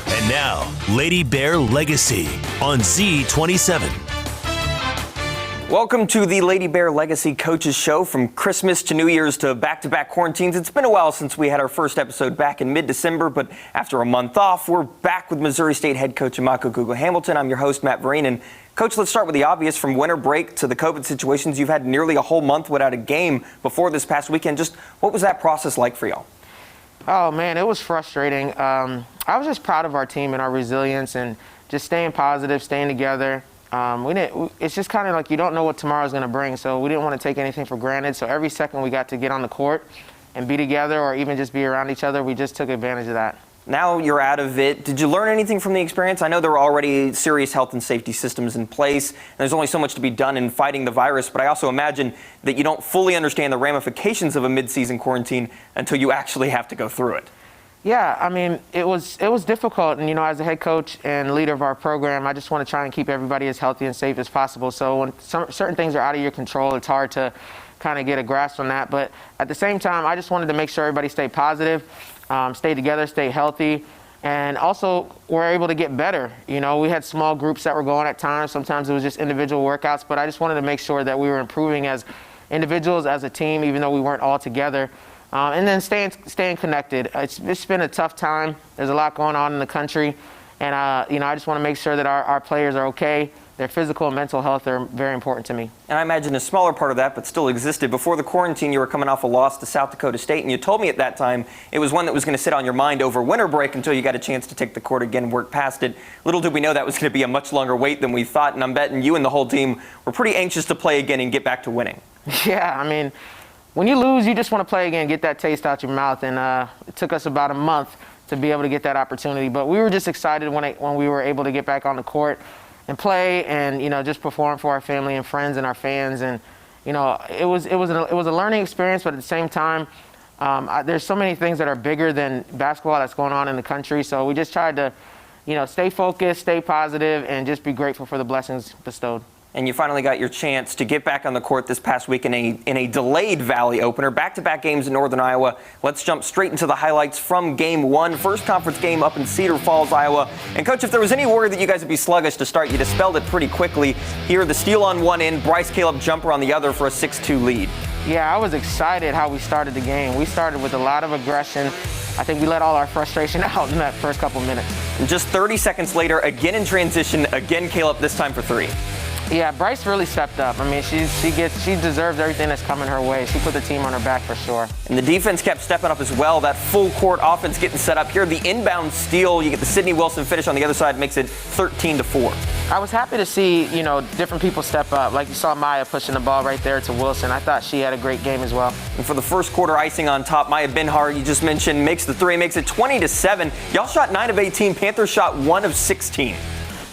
And now, Lady Bear Legacy on Z27. Welcome to the Lady Bear Legacy Coaches Show. From Christmas to New Year's to back-to-back quarantines, it's been a while since we had our first episode back in mid-December, but after a month off, we're back with Missouri State head coach Amako Gugu-Hamilton. I'm your host, Matt Vereen. And Coach, let's start with the obvious. From winter break to the COVID situations, you've had nearly a whole month without a game before this past weekend. Just what was that process like for y'all? Oh, man, it was frustrating. I was just proud of our team and our resilience and just staying positive, staying together. It's just kind of like you don't know what tomorrow's going to bring, so we didn't want to take anything for granted. So every second we got to get on the court and be together or even just be around each other, we just took advantage of that. Now you're out of it. Did you learn anything from the experience? I know there were already serious health and safety systems in place, and there's only so much to be done in fighting the virus, but I also imagine that you don't fully understand the ramifications of a mid-season quarantine until you actually have to go through it. Yeah, I mean, it was difficult, and as a head coach and leader of our program, I just want to try and keep everybody as healthy and safe as possible. So when certain things are out of your control, it's hard to kind of get a grasp on that. But at the same time, I just wanted to make sure everybody stayed positive, stay together, stay healthy, and also we're able to get better. We had small groups that were going at times. Sometimes it was just individual workouts, but I just wanted to make sure that we were improving as individuals, as a team, even though we weren't all together. And then staying connected. It's been a tough time. There's a lot going on in the country. And, I just want to make sure that our players are okay. Their physical and mental health are very important to me. And I imagine a smaller part of that, but still existed. Before the quarantine, you were coming off a loss to South Dakota State, and you told me at that time it was one that was going to sit on your mind over winter break until you got a chance to take the court again and work past it. Little did we know that was going to be a much longer wait than we thought, and I'm betting you and the whole team were pretty anxious to play again and get back to winning. Yeah, I mean, when you lose, you just want to play again, get that taste out your mouth. And it took us about a month to be able to get that opportunity. But we were just excited when we were able to get back on the court and play and, just perform for our family and friends and our fans. And, it was a learning experience, but at the same time, there's so many things that are bigger than basketball that's going on in the country. So we just tried to, stay focused, stay positive, and just be grateful for the blessings bestowed. And you finally got your chance to get back on the court this past week in a delayed Valley opener. Back-to-back games in Northern Iowa. Let's jump straight into the highlights from Game 1. First conference game up in Cedar Falls, Iowa. And, Coach, if there was any worry that you guys would be sluggish to start, you dispelled it pretty quickly. Here, the steal on one end, Bryce Caleb jumper on the other for a 6-2 lead. Yeah, I was excited how we started the game. We started with a lot of aggression. I think we let all our frustration out in that first couple minutes. And just 30 seconds later, again in transition, again Caleb, this time for 3. Yeah, Bryce really stepped up. I mean, she deserves everything that's coming her way. She put the team on her back for sure. And the defense kept stepping up as well. That full court offense getting set up here. The inbound steal, you get the Sydney Wilson finish on the other side, makes it 13-4. I was happy to see, different people step up. Like you saw Maya pushing the ball right there to Wilson. I thought she had a great game as well. And for the first quarter icing on top, Maya Benhar, you just mentioned, makes the 3, makes it 20-7. Y'all shot 9 of 18. Panthers shot 1 of 16.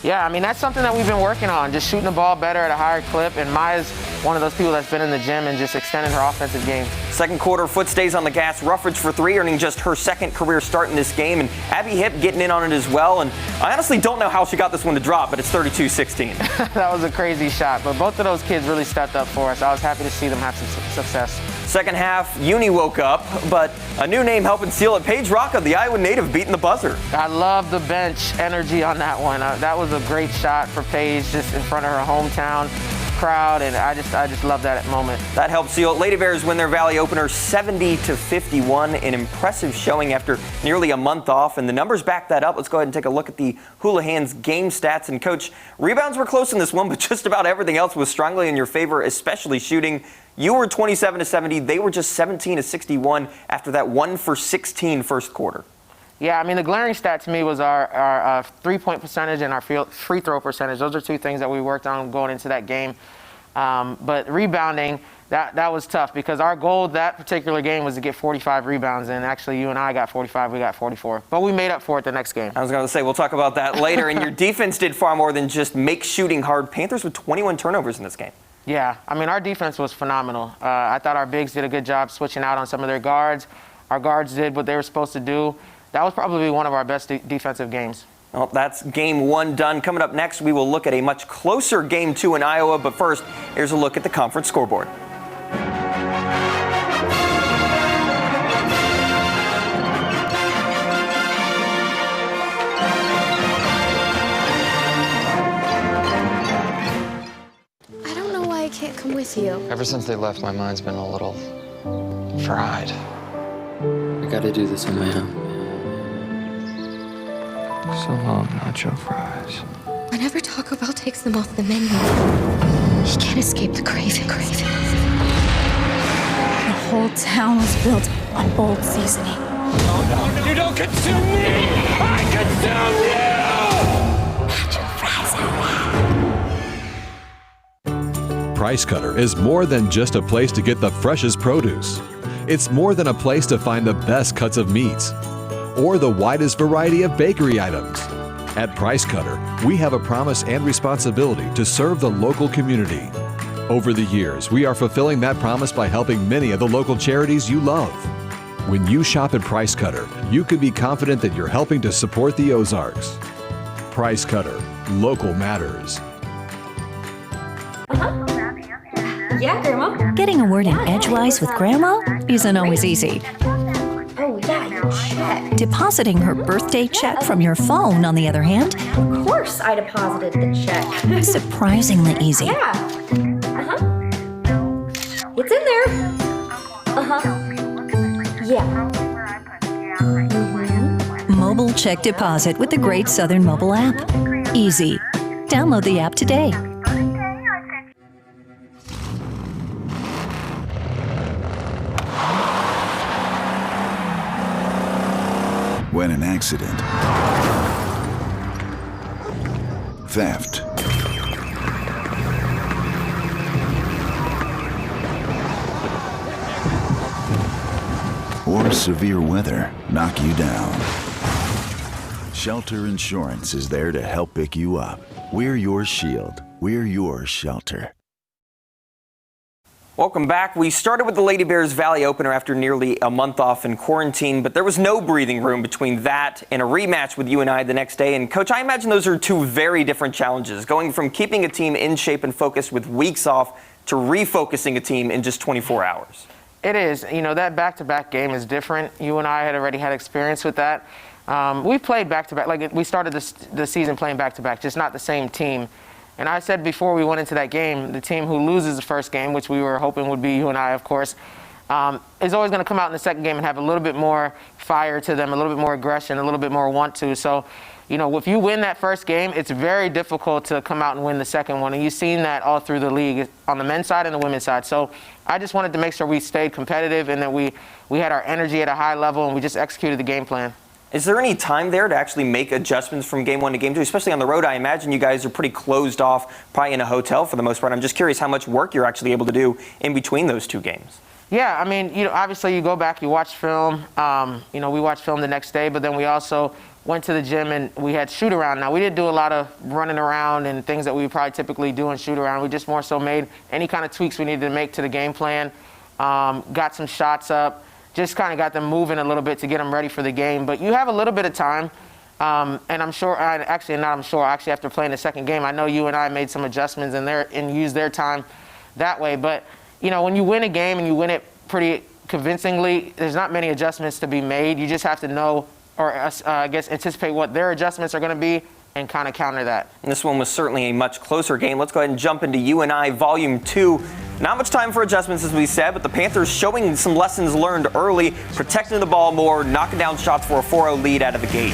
Yeah, I mean, that's something that we've been working on, just shooting the ball better at a higher clip. And Maya's one of those people that's been in the gym and just extending her offensive game. Second quarter, foot stays on the gas. Ruffridge for 3, earning just her second career start in this game. And Abby Hipp getting in on it as well. And I honestly don't know how she got this one to drop, but it's 32-16. That was a crazy shot. But both of those kids really stepped up for us. I was happy to see them have some success. Second half, Uni woke up, but a new name helping seal it. Paige Rocca, the Iowa native, beating the buzzer. I love the bench energy on that one. That was a great shot for Paige, just in front of her hometown crowd, and I just love that moment. That helped seal it. Lady Bears win their Valley opener 70-51, an impressive showing after nearly a month off, and the numbers back that up. Let's go ahead and take a look at the Houlihan's game stats. And Coach, rebounds were close in this one, but just about everything else was strongly in your favor, especially shooting. You were 27-70. They were just 17-61 after that 1 for 16 first quarter. Yeah, I mean, the glaring stat to me was our three-point percentage and our free throw percentage. Those are two things that we worked on going into that game. But rebounding, that was tough because our goal that particular game was to get 45 rebounds, and actually you and I got 45, we got 44. But we made up for it the next game. I was going to say, we'll talk about that later. And your defense did far more than just make shooting hard. Panthers with 21 turnovers in this game. Yeah, I mean, our defense was phenomenal. I thought our bigs did a good job switching out on some of their guards. Our guards did what they were supposed to do. That was probably one of our best defensive games. Well, that's game 1 done. Coming up next, we will look at a much closer game 2 in Iowa. But first, here's a look at the conference scoreboard. miss you. Ever since they left, my mind's been a little fried. I gotta do this on my own. So long, nacho fries. Whenever Taco Bell takes them off the menu, he can't escape the craving. The whole town was built on bold seasoning. Oh no, you don't consume me! I consume you! Price Cutter is more than just a place to get the freshest produce. It's more than a place to find the best cuts of meats or the widest variety of bakery items. At Price Cutter, we have a promise and responsibility to serve the local community. Over the years, we are fulfilling that promise by helping many of the local charities you love. When you shop at Price Cutter, you can be confident that you're helping to support the Ozarks. Price Cutter, local matters. Yeah, Grandma? Getting a word in edgewise with Grandma isn't always easy. Oh, yeah, your check. Depositing her birthday check from your phone, on the other hand, Of course I deposited the check. surprisingly easy. Yeah. It's in there. Yeah. Mobile check deposit with the Great Southern mobile app. Easy. Download the app today. When an accident, theft, or severe weather knock you down, Shelter Insurance is there to help pick you up. We're your shield. We're your shelter. Welcome back. We started with the Lady Bears Valley opener after nearly a month off in quarantine, but there was no breathing room between that and a rematch with UNI the next day. And Coach, I imagine those are two very different challenges, going from keeping a team in shape and focused with weeks off to refocusing a team in just 24 hours. It is. You know, that back-to-back game is different. You and I had already had experience with that. We played back-to-back. Like, we started the season playing back-to-back, just not the same team. And I said before we went into that game, the team who loses the first game, which we were hoping would be UNI, of course, is always going to come out in the second game and have a little bit more fire to them, a little bit more aggression, a little bit more want to. So, you know, if you win that first game, it's very difficult to come out and win the second one. And you've seen that all through the league on the men's side and the women's side. So I just wanted to make sure we stayed competitive and that we had our energy at a high level and we just executed the game plan. Is there any time there to actually make adjustments from game one to game two, especially on the road? I imagine you guys are pretty closed off, probably in a hotel for the most part. I'm just curious how much work you're actually able to do in between those two games. Yeah, I mean, you know, obviously you go back, you watch film. You know, we watched film the next day, but then we also went to the gym and we had shoot around. Now, we didn't do a lot of running around and things that we would probably typically do in shoot around. We just more so made any kind of tweaks we needed to make to the game plan, got some shots up, just kind of got them moving a little bit to get them ready for the game. But you have a little bit of time, and I'm sure, actually after playing the second game, I know you and I made some adjustments and used their time that way. But, you know, when you win a game and you win it pretty convincingly, there's not many adjustments to be made. You just have to know, or I guess anticipate what their adjustments are going to be and kind of counter that. And this one was certainly a much closer game. Let's go ahead and jump into UNI Volume 2. Not much time for adjustments, as we said, but the Panthers showing some lessons learned early, protecting the ball more, knocking down shots for a 4-0 lead out of the gate.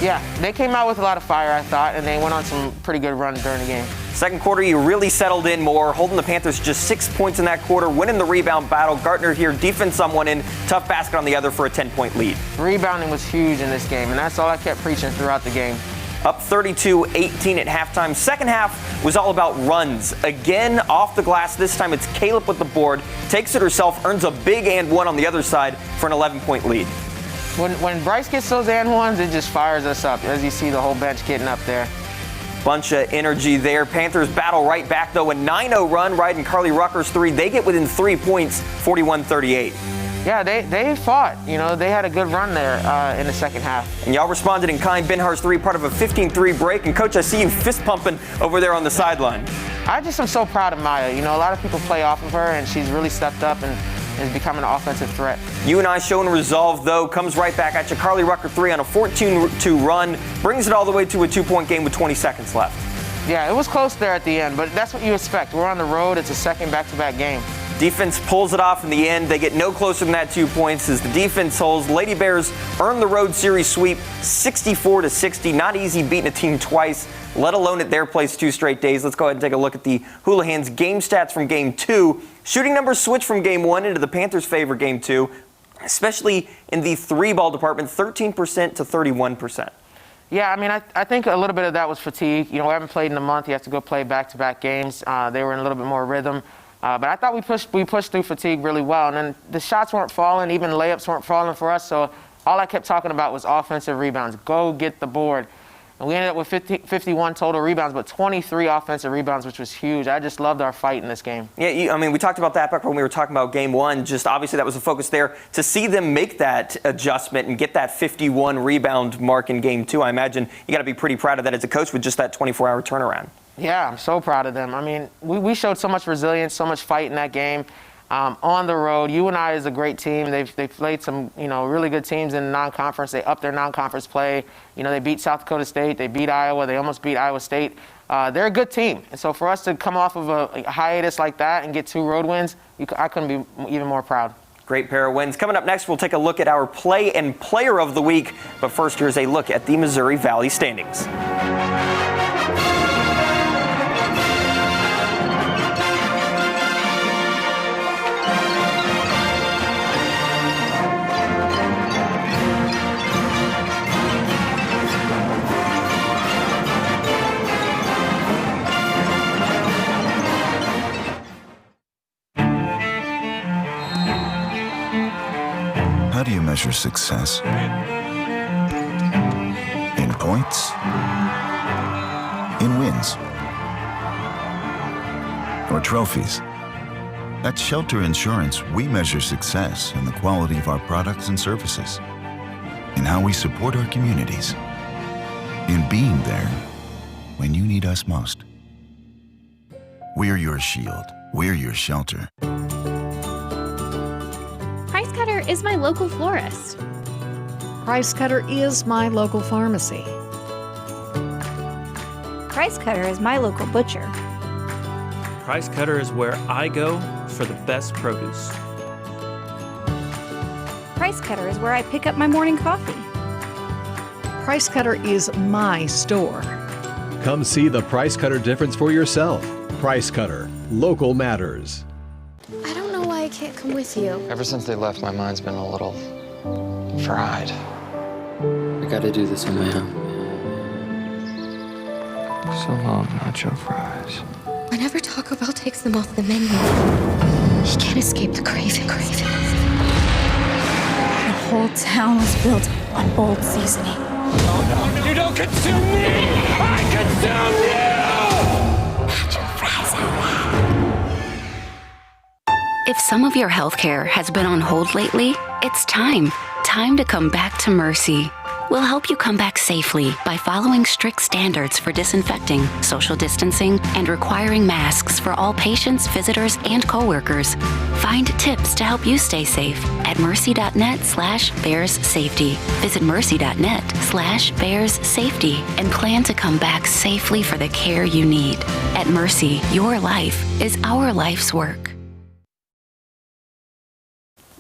Yeah, they came out with a lot of fire, I thought, and they went on some pretty good runs during the game. Second quarter, you really settled in more, holding the Panthers just 6 points in that quarter, winning the rebound battle. Gartner here defends someone in, tough basket on the other for a 10-point lead. Rebounding was huge in this game, and that's all I kept preaching throughout the game. Up 32-18 at halftime. Second half was all about runs. Again, off the glass. This time it's Caleb with the board. Takes it herself, earns a big and one on the other side for an 11-point lead. When Bryce gets those and ones, it just fires us up, as you see the whole bench getting up there. Bunch of energy there. Panthers battle right back, though. A 9-0 run, riding Carly Rucker's three. They get within 3 points, 41-38. Yeah, they fought. You know, they had a good run there in the second half. And y'all responded in kind. Benhar's three, part of a 15-3 break. And, Coach, I see you fist pumping over there on the sideline. I just am so proud of Maya. You know, a lot of people play off of her, and she's really stepped up and is becoming an offensive threat. UNI showing resolve, though, comes right back at you. Carly Rucker three on a 14-2 run. Brings it all the way to a 2-point game with 20 seconds left. Yeah, it was close there at the end, but that's what you expect. We're on the road. It's a second back-to-back game. Defense pulls it off in the end. They get no closer than that 2 points as the defense holds. Lady Bears earn the road series sweep 64-60. Not easy beating a team twice, let alone at their place 2 straight days. Let's go ahead and take a look at the Houlihan's game stats from game 2. Shooting numbers switch from game 1 into the Panthers' favor game 2, especially in the 3-ball department, 13% to 31%. Yeah, I mean, I think a little bit of that was fatigue. You know, we haven't played in a month. You have to go play back-to-back games. They were in a little bit more rhythm. But I thought we pushed through fatigue really well. And then the shots weren't falling. Even layups weren't falling for us. So all I kept talking about was offensive rebounds. Go get the board. And we ended up with 51 total rebounds, but 23 offensive rebounds, which was huge. I just loved our fight in this game. Yeah, I mean, we talked about that back when we were talking about game 1. Just obviously that was a focus there. To see them make that adjustment and get that 51 rebound mark in game 2, I imagine you got to be pretty proud of that as a coach with just that 24-hour turnaround. Yeah, I'm so proud of them. I mean, we showed so much resilience, so much fight in that game. On the road, UNI is a great team. They've played some, really good teams in the non-conference. They upped their non-conference play. They beat South Dakota State. They beat Iowa. They almost beat Iowa State. They're a good team. And so for us to come off of a hiatus like that and get 2 road wins, I couldn't be even more proud. Great pair of wins. Coming up next, we'll take a look at our play and player of the week. But first, here's a look at the Missouri Valley standings. How do you measure success? In points? In wins? Or trophies? At Shelter Insurance, we measure success in the quality of our products and services, in how we support our communities, in being there when you need us most. We're your shield. We're your shelter. Price Cutter is my local florist. Price Cutter is my local pharmacy. Price Cutter is my local butcher. Price Cutter is where I go for the best produce. Price Cutter is where I pick up my morning coffee. Price Cutter is my store. Come see the Price Cutter difference for yourself. Price Cutter. Local matters. I don't know why I can't come with you. Ever since they left, my mind's been a little fried. I gotta do this on my own. So long, nacho fries. Whenever Taco Bell takes them off the menu, he can't escape the craving. The whole town was built on bold seasoning. You don't consume me! I consume you! Nacho fries are that. If some of your healthcare has been on hold lately, it's time to come back to Mercy. We'll help you come back safely by following strict standards for disinfecting, social distancing, and requiring masks for all patients, visitors, and coworkers. Find tips to help you stay safe at mercy.net/bearssafety. Visit mercy.net/bearssafety and plan to come back safely for the care you need. At Mercy, your life is our life's work.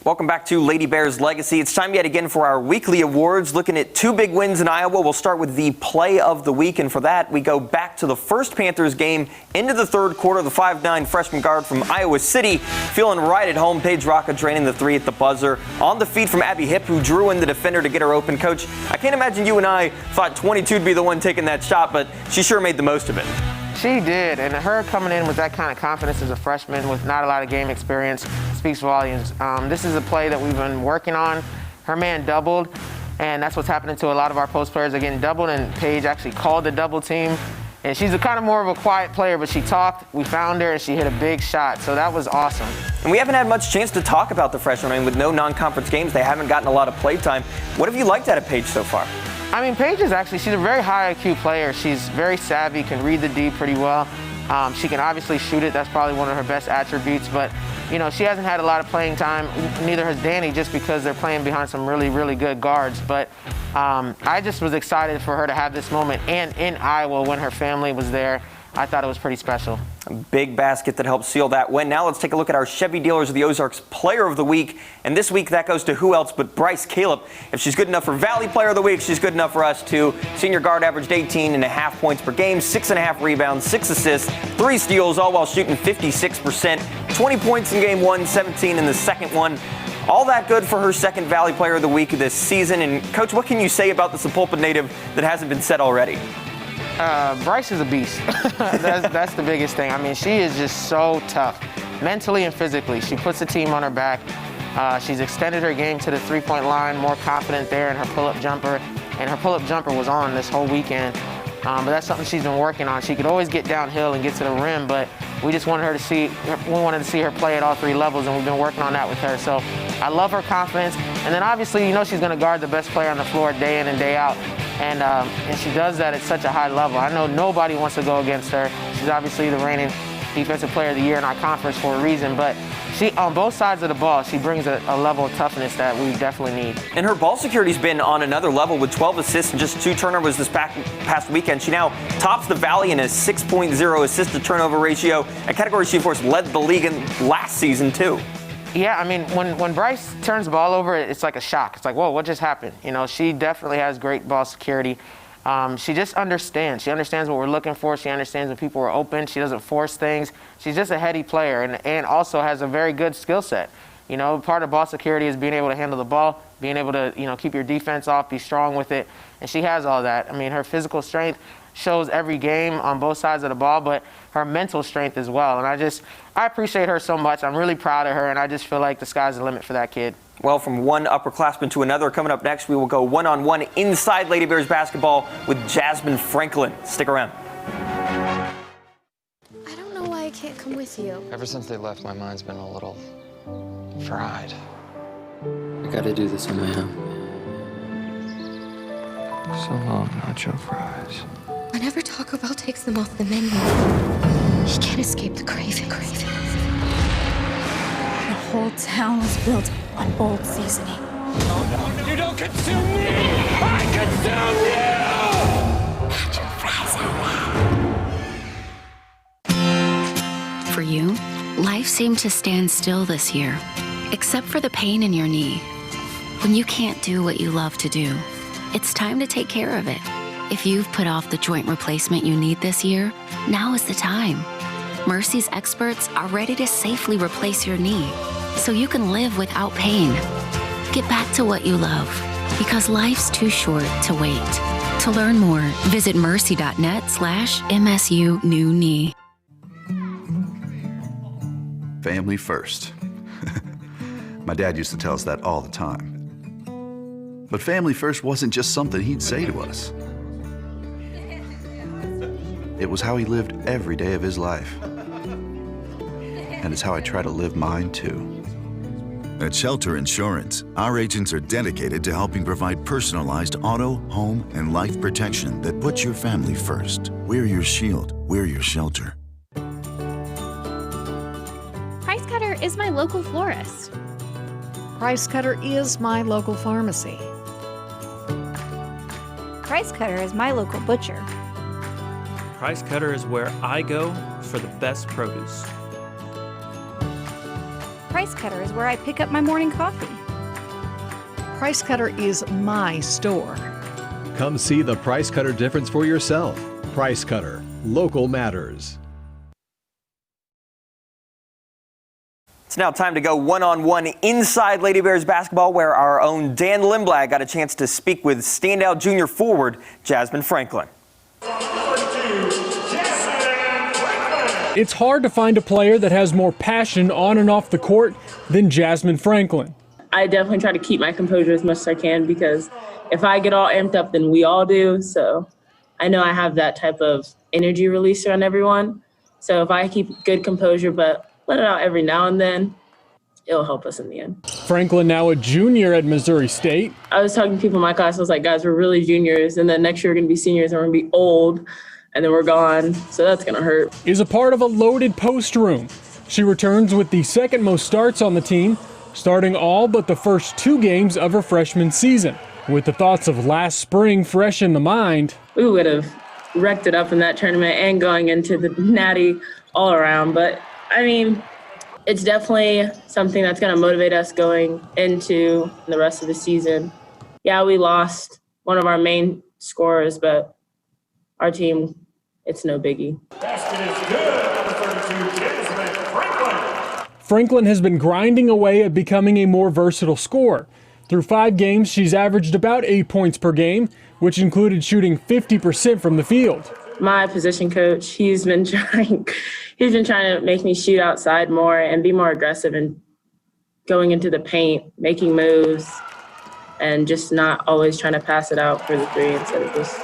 Welcome back to Lady Bears Legacy. It's time yet again for our weekly awards, looking at 2 big wins in Iowa. We'll start with the play of the week, and for that, we go back to the first Panthers game into the third quarter. The 5'9" freshman guard from Iowa City feeling right at home. Paige Rocca draining the 3 at the buzzer. On the feed from Abby Hipp, who drew in the defender to get her open. Coach, I can't imagine you and I thought 22 would be the one taking that shot, but she sure made the most of it. She did, and her coming in with that kind of confidence as a freshman with not a lot of game experience speaks volumes. This is a play that we've been working on. Her man doubled, and that's what's happening to a lot of our post players. They're getting doubled, and Paige actually called the double team. And she's a kind of more of a quiet player, but she talked, we found her, and she hit a big shot. So that was awesome. And we haven't had much chance to talk about the freshmen. I mean, with no non-conference games, they haven't gotten a lot of play time. What have you liked out of Paige so far? I mean, Paige is she's a very high IQ player. She's very savvy, can read the D pretty well. She can obviously shoot it. That's probably one of her best attributes. But, you know, she hasn't had a lot of playing time. Neither has Danny, just because they're playing behind some really, really good guards. But I just was excited for her to have this moment. And in Iowa, when her family was there, I thought it was pretty special. A big basket that helped seal that win. Now let's take a look at our Chevy Dealers of the Ozarks Player of the Week. And this week that goes to who else but Bryce Caleb. If she's good enough for Valley Player of the Week, she's good enough for us too. Senior guard averaged 18.5 points per game, 6.5 rebounds, 6 assists, 3 steals, all while shooting 56%. 20 points in game 1, 17 in the second one. All that good for her second Valley Player of the Week this season. And Coach, what can you say about the Sapulpa native that hasn't been said already? Bryce is a beast. that's the biggest thing. I mean, she is just so tough, mentally and physically. She puts the team on her back. She's extended her game to the three-point line, more confident there in her pull-up jumper. And her pull-up jumper was on this whole weekend. But that's something she's been working on. She could always get downhill and get to the rim, but we just wanted to see her play at all 3 levels, and we've been working on that with her. So I love her confidence. And then obviously, you know, she's going to guard the best player on the floor day in and day out. And she does that at such a high level. I know nobody wants to go against her. She's obviously the reigning Defensive Player of the Year in our conference for a reason, but she, on both sides of the ball, she brings a level of toughness that we definitely need. And her ball security's been on another level with 12 assists and just 2 turnovers this past weekend. She now tops the Valley in a 6.0 assist-to-turnover ratio, a category she, of course, led the league in last season, too. Yeah, I mean, when Bryce turns the ball over, it's like a shock. It's like, whoa, what just happened? You know, she definitely has great ball security. She just understands. She understands what we're looking for. She understands when people are open. She doesn't force things. She's just a heady player and also has a very good skill set. You know, part of ball security is being able to handle the ball, being able to, you know, keep your defense off, be strong with it. And she has all that. I mean, her physical strength shows every game on both sides of the ball, but her mental strength as well. And I appreciate her so much. I'm really proud of her, and I just feel like the sky's the limit for that kid. Well, from one upperclassman to another, coming up next, we will go one-on-one inside Lady Bears basketball with Jasmine Franklin. Stick around. I don't know why I can't come with you. Ever since they left, my mind's been a little fried. I gotta do this on my own. So long, nacho fries. Whenever Taco Bell takes them off the menu, he can't escape the craving. The whole town was built on bold seasoning. You don't consume me! I consume you! Nacho fries. For you, life seemed to stand still this year, except for the pain in your knee. When you can't do what you love to do, it's time to take care of it. If you've put off the joint replacement you need this year, now is the time. Mercy's experts are ready to safely replace your knee so you can live without pain. Get back to what you love, because life's too short to wait. To learn more, visit mercy.net/MSU new knee. Family first. My dad used to tell us that all the time. But family first wasn't just something he'd say to us. It was how he lived every day of his life. And it's how I try to live mine, too. At Shelter Insurance, our agents are dedicated to helping provide personalized auto, home, and life protection that puts your family first. We're your shield. We're your shelter. Price Cutter is my local florist. Price Cutter is my local pharmacy. Price Cutter is my local butcher. Price Cutter is where I go for the best produce. Price Cutter is where I pick up my morning coffee. Price Cutter is my store. Come see the Price Cutter difference for yourself. Price Cutter. Local matters. It's now time to go one-on-one inside Lady Bears basketball, where our own Dan Lindblad got a chance to speak with standout junior forward Jasmine Franklin. It's hard to find a player that has more passion on and off the court than Jasmine Franklin. I definitely try to keep my composure as much as I can, because if I get all amped up, then we all do. So I know I have that type of energy releaser on everyone. So if I keep good composure but let it out every now and then, it'll help us in the end. Franklin, now a junior at Missouri State. I was talking to people in my class. I was like, guys, we're really juniors. And then next year we're going to be seniors and we're going to be old. and then we're gone. So that's going to hurt. Is a part of a loaded post room. She returns with the second most starts on the team, starting all but the first 2 games of her freshman season. With the thoughts of last spring fresh in the mind, We would have wrecked it up in that tournament and going into the Natty all around. But, I mean, it's definitely something that's going to motivate us going into the rest of the season. Yeah, we lost one of our main scorers, but our team, it's no biggie. Franklin has been grinding away at becoming a more versatile scorer. Through 5 games, she's averaged about 8 points per game, which included shooting 50% from the field. My position coach, he's been trying to make me shoot outside more and be more aggressive and going into the paint, making moves, and just not always trying to pass it out for the 3 instead of just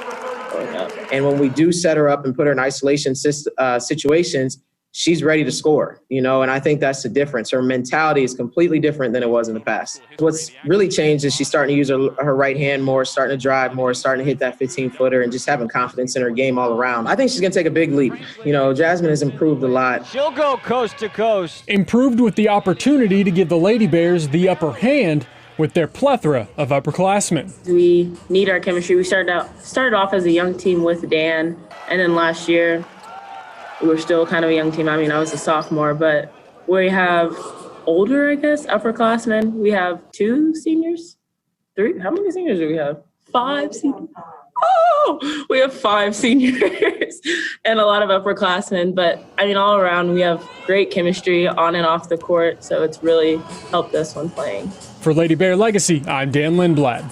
going up. And when we do set her up and put her in isolation situations, she's ready to score, and I think that's the difference. Her mentality is completely different than it was in the past. What's really changed is she's starting to use her right hand more, starting to drive more, starting to hit that 15-footer, and just having confidence in her game all around. I think she's going to take a big leap. Jasmine has improved a lot. She'll go coast to coast. Improved with the opportunity to give the Lady Bears the upper hand with their plethora of upperclassmen. We need our chemistry. We started off as a young team with Dan, and then last year, we were still kind of a young team. I mean, I was a sophomore, but we have older, I guess, upperclassmen. We have 2 seniors, 3. How many seniors do we have? 5 seniors. Oh, we have 5 seniors and a lot of upperclassmen. But I mean, all around, we have great chemistry on and off the court. So it's really helped us when playing. For Lady Bear Legacy, I'm Dan Lindblad.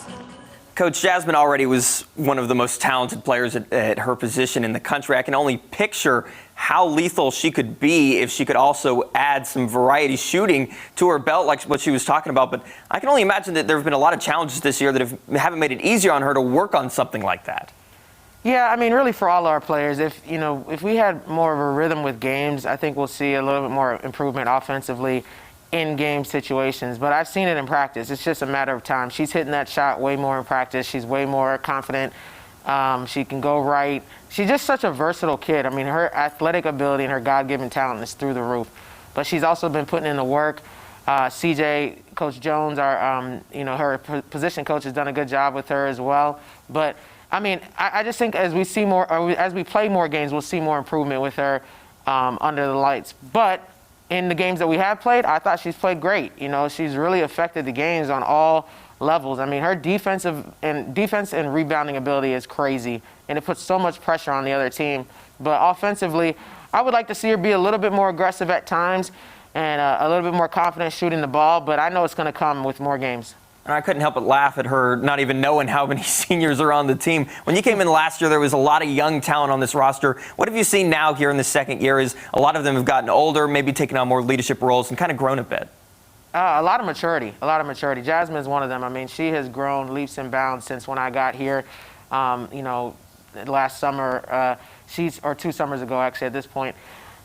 Coach, Jasmine already was one of the most talented players at her position in the country. I can only picture how lethal she could be if she could also add some variety shooting to her belt, like what she was talking about. But I can only imagine that there have been a lot of challenges this year that haven't made it easier on her to work on something like that. Yeah, I mean, really for all our players, if we had more of a rhythm with games, I think we'll see a little bit more improvement offensively in game situations. But I've seen it in practice. It's just a matter of time. She's hitting that shot way more in practice. She's way more confident. She can go right. She's just such a versatile kid. I mean, her athletic ability and her God-given talent is through the roof. But she's also been putting in the work. CJ, Coach Jones, her position coach, has done a good job with her as well. But I mean, I just think as we play more games, we'll see more improvement with her under the lights. But in the games that we have played, I thought she's played great. She's really affected the games on all levels. I mean, her defense and rebounding ability is crazy, and it puts so much pressure on the other team. But offensively, I would like to see her be a little bit more aggressive at times and a little bit more confident shooting the ball, but I know it's going to come with more games. And I couldn't help but laugh at her not even knowing how many seniors are on the team. When you came in last year, there was a lot of young talent on this roster. What have you seen now here in the second year? Is a lot of them have gotten older, maybe taken on more leadership roles and kind of grown a bit? A lot of maturity. Jasmine is one of them. I mean, she has grown leaps and bounds since when I got here, last summer, or 2 summers ago, actually, at this point.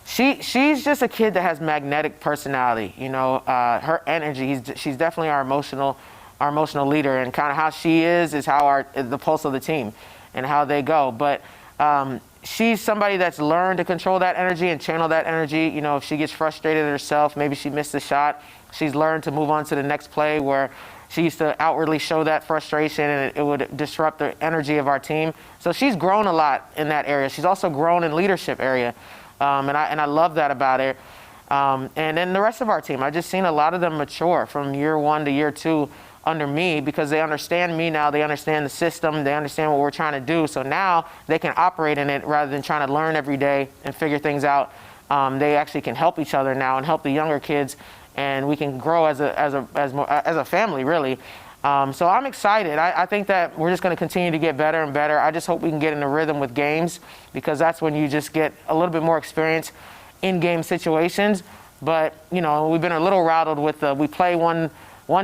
She's just a kid that has magnetic personality. Her energy, she's definitely our emotional leader, and kind of how she is how the pulse of the team and how they go. But she's somebody that's learned to control that energy and channel that energy. If she gets frustrated at herself, maybe she missed a shot, she's learned to move on to the next play, where she used to outwardly show that frustration and it would disrupt the energy of our team. So she's grown a lot in that area. She's also grown in leadership area, and I love that about her. And then the rest of our team, I've just seen a lot of them mature from year 1 to year 2 under me, because they understand me now, they understand the system, they understand what we're trying to do. So now they can operate in it rather than trying to learn every day and figure things out. They actually can help each other now and help the younger kids, and we can grow as a family, really. So I'm excited. I think that we're just going to continue to get better and better. I just hope we can get in a rhythm with games, because that's when you just get a little bit more experience in game situations. But we've been a little rattled with we play one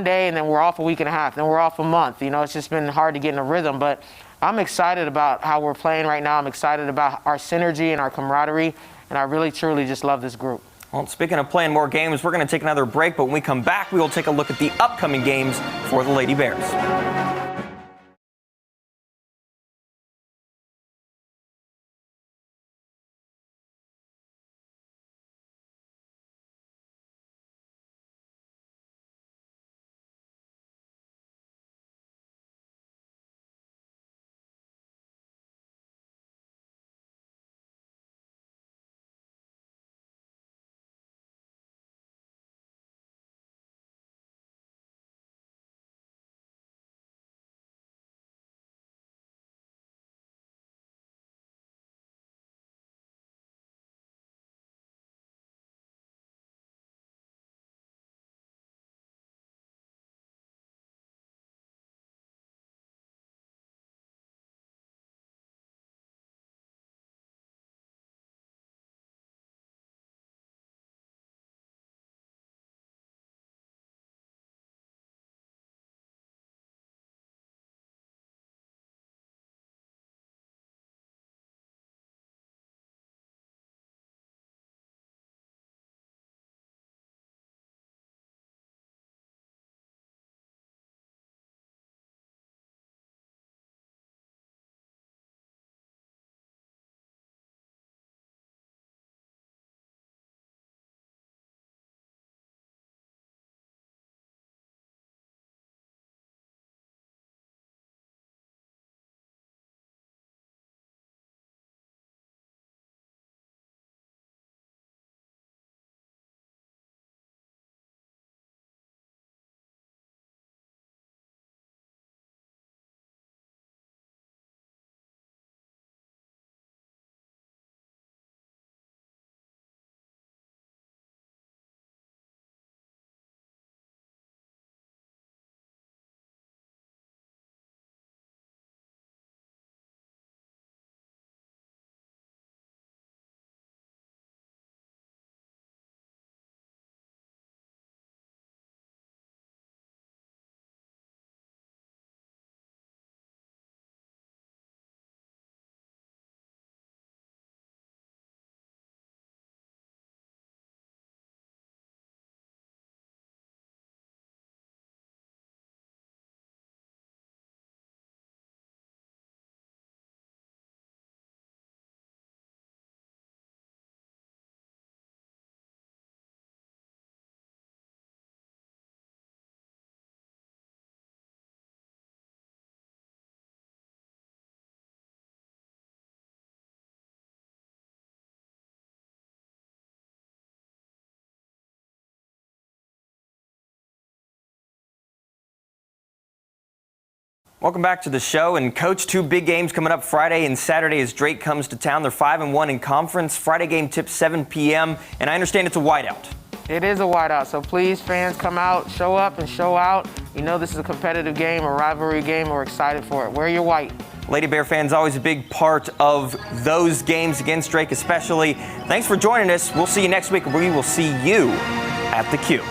day and then we're off a week and a half, then we're off a month. It's just been hard to get in a rhythm. But I'm excited about how we're playing right now. I'm excited about our synergy and our camaraderie, and I really, truly just love this group. Well, speaking of playing more games, we're going to take another break, but when we come back, we will take a look at the upcoming games for the Lady Bears. Welcome back to the show. And Coach, 2 big games coming up Friday and Saturday as Drake comes to town. They're 5-1 in conference. Friday game tips 7 p.m. And I understand it's a whiteout. It is a whiteout, so please, fans, come out, show up and show out. You know this is a competitive game, a rivalry game. We're excited for it. Wear your white. Lady Bear fans, always a big part of those games against Drake especially. Thanks for joining us. We'll see you next week. We will see you at the Q.